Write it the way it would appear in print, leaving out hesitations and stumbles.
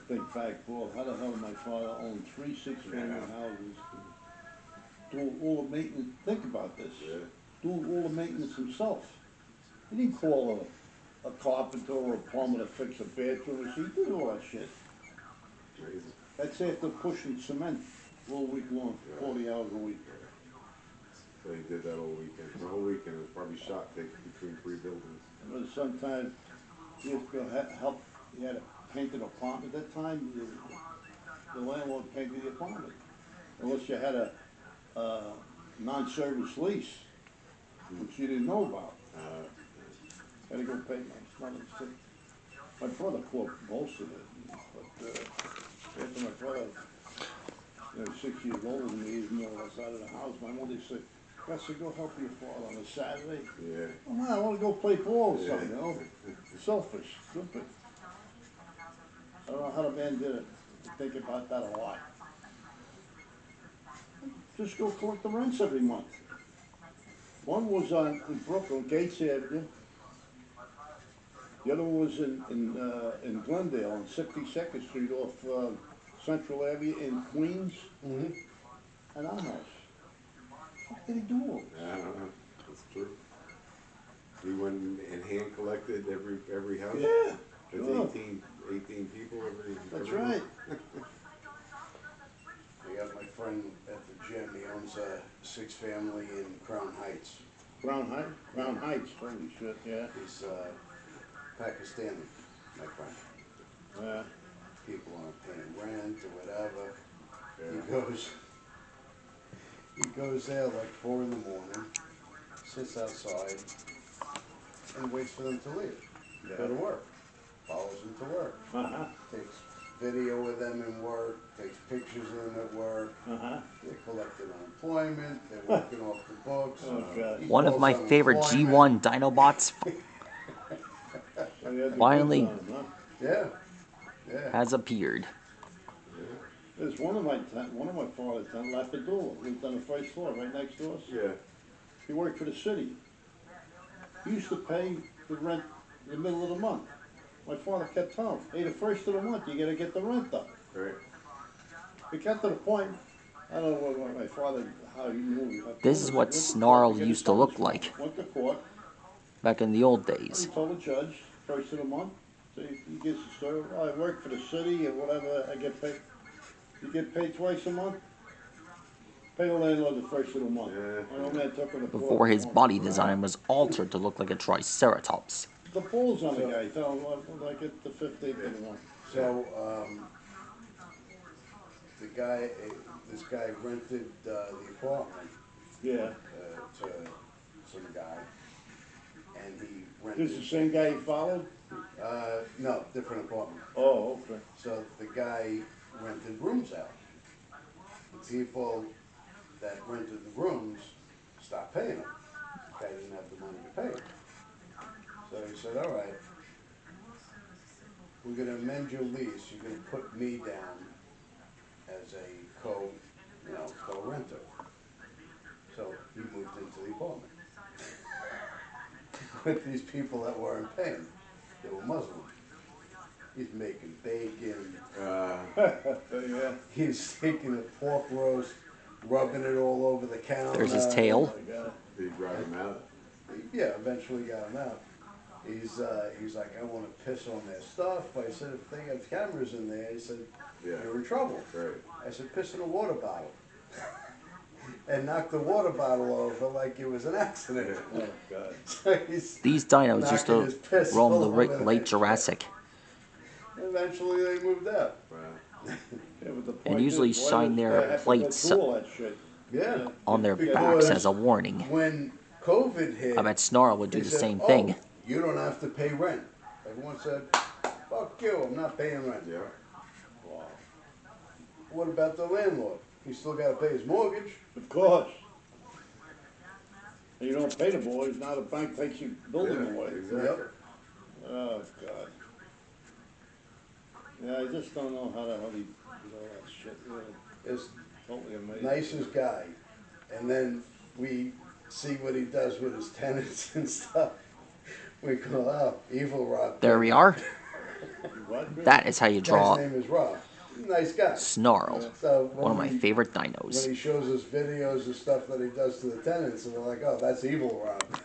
big fat ball. How the hell did my father own 3 6-family houses? Do all the maintenance. Think about this. Yeah. Do all the maintenance himself. He didn't call a carpenter or a plumber to fix a bathroom. He did all that shit. Crazy. That's after pushing cement all week long, 40 hours a week. So he did that all weekend. The whole weekend was probably shot between 3 buildings. But sometimes he had to help. He had a painted apartment at that time. The landlord painted the apartment, unless you had a non-service lease, which you didn't know about. Had to go pay my mother. My brother caught most of it, but after my brother, 6 years older than me, he's more or less out of the house. My mother said, "Gus, go help your father on a Saturday." Yeah. Oh man, I want to go play ball or something, you know. Selfish, stupid. I don't know how the man did it. I think about that a lot. Just go collect the rents every month. One was in Brooklyn, Gates Avenue. The other one was in Glendale on 62nd Street off Central Avenue in Queens. And our house. What did he do all this? I don't know. That's true. He went and hand collected every house? Yeah. There's Sure. 18 people every. That's right. I got my friend at the gym. He owns a 6-family in Crown Heights. Crown Heights, holy shit, yeah. He's Pakistani, my friend. Yeah. People aren't paying rent or whatever. Yeah. He goes there like 4 in the morning, sits outside, and waits for them to leave. Yeah. Go to work. Follows them to work. Takes video of them in work, takes pictures of them at work. They're collecting unemployment, they're working off the books. Oh, God. One of my favorite G1 Dinobots finally has appeared. There's one of my father's tenants, Lapadula, lived on the first floor, right next to us. Yeah. He worked for the city. He used to pay the rent in the middle of the month. My father kept telling him, "Hey, the first of the month, you gotta get the rent up." Right. It got to the point, I don't know what my father, how he knew. This is what Snarl used to look like Went to court. back in the old He days. told the judge, first of the month, so he gets the story, "Oh, I work for the city or whatever, I get paid." You get paid twice a month? Pay the landlord the first of the month. My old man took him to court. Before his body design was altered to look like a triceratops. The balls on the guy, tell him, "Well, I get the 15th of the month." So, this guy rented the apartment Yeah. to some guy, and he rented. This is the same guy he followed? No, different apartment. Oh, okay. So the guy rented rooms out. The people that rented the rooms stopped paying him. The guy didn't have the money to pay him. So he said, "All right, we're gonna amend your lease. You're gonna put me down as a co-renter." So he moved into the apartment with these people that weren't paying. They were Muslim. He's making bacon. Yeah. He's taking the pork roast, rubbing it all over the counter. There's his tail. Oh, my God. Did he drive him out? Yeah, eventually got him out. He's like, "I want to piss on their stuff." I said, "If they have cameras in there," he said, "you're in trouble." Right. I said, "Piss in a water bottle." And knocked the water bottle over like it was an accident. Oh, God. So he's These dinos used knocking his to piss roam all the over the late Jurassic Eventually they moved out. Wow. Yeah, but the and point usually is, why sign does the guy their have to go plates through all that shit? Yeah. on their Because backs as a warning. When COVID hit, I bet Snarl would do they the said, same "Oh, thing. you don't have to pay rent." Everyone said, "Fuck you, I'm not paying rent." Yeah. Wow. What about the landlord? He still got to pay his mortgage. Of course. And you don't pay the boys, now the bank takes your building away. Exactly. Yep. Oh, God. Yeah, I just don't know how the hell he did all that shit, really. It's Totally amazing. nicest guy. And then we see what he does with his tenants and stuff. We call out evil Rob. There we are. Wow. What? That is how you draw Guy's name is Rob. Nice guy. Snarl, So one of my favorite when dinos. he shows us videos of stuff that he does to the tenants, and we're like, oh, that's evil Rob.